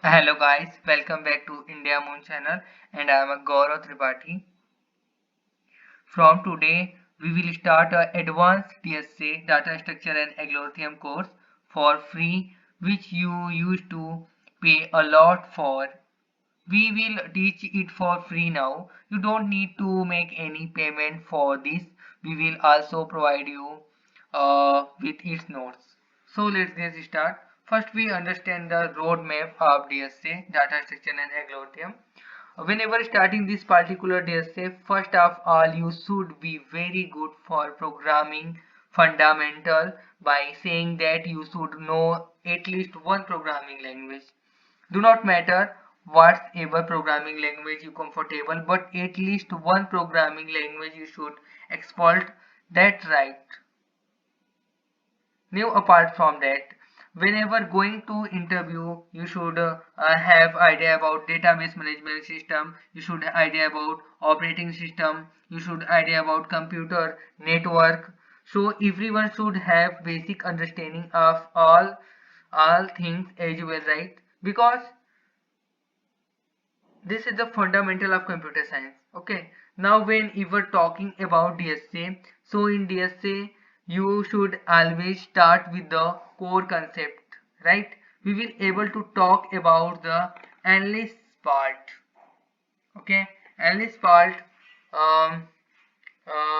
Hello guys, welcome back to India Moon channel and I am Gaurav Tripathi. From today, we will start a advanced DSA data structure and algorithm course for free which you used to pay a lot for. We will teach it for free now. You don't need to make any payment for this. We will also provide you with its notes. So let's get start. First, we understand the roadmap of DSA, data structure and algorithm. Whenever starting this particular DSA, first of all, you should be very good for programming fundamental by saying that you should know at least one programming language. Do not matter whatever programming language you comfortable, but at least one programming language you should exploit. That's right. Now apart from that, whenever going to interview, you should have idea about database management system, you should idea about operating system, you should idea about computer network. So everyone should have basic understanding of all things as well, right? Because this is the fundamental of computer science. Okay, now when you were talking about DSA, so in DSA you should always start with the core concept, right? We will able to talk about the analysis part. Okay, analysis part. um,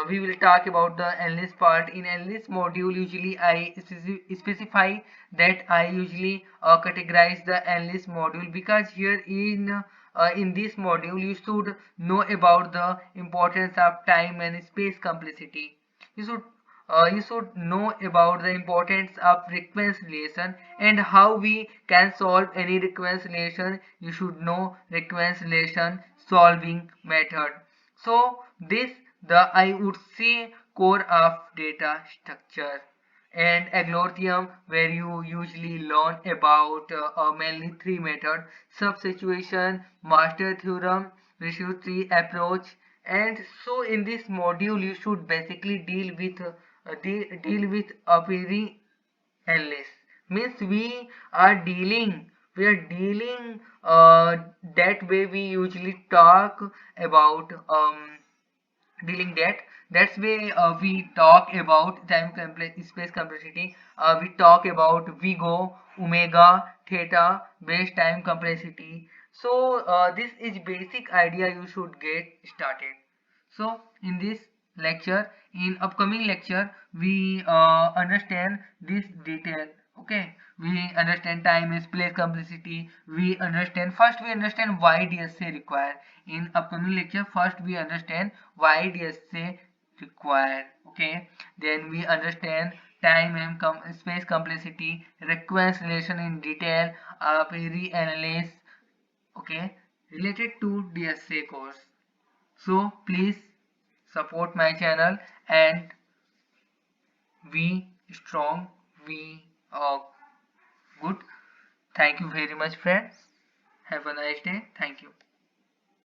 we will talk about the analysis part. In analysis module, usually I specify that I usually categorize the analysis module, because here in this module you should know about the importance of time and space complexity. You should know about the importance of reconciliation and how we can solve any reconciliation. You should know reconciliation solving method. So this the I would say core of data structure and algorithm, where you usually learn about mainly three methods: substitution, master theorem, ratio tree approach. And so in this module you should basically deal with appearing endless. Means we are dealing that way. We usually talk about dealing that's way we talk about space complexity. We talk about Vigo, omega, theta base time complexity. So this is basic idea you should get started. So in this lecture, in upcoming lecture, we understand this detail. Okay, we understand time is place complexity. We understand why DSA require. In upcoming lecture, first we understand why DSA require. Okay, then we understand time and space complexity, reconciliation in detail, analysis. Okay, related to DSA course. So please support my channel and we strong, we are good. Thank you very much friends. Have a nice day. Thank you.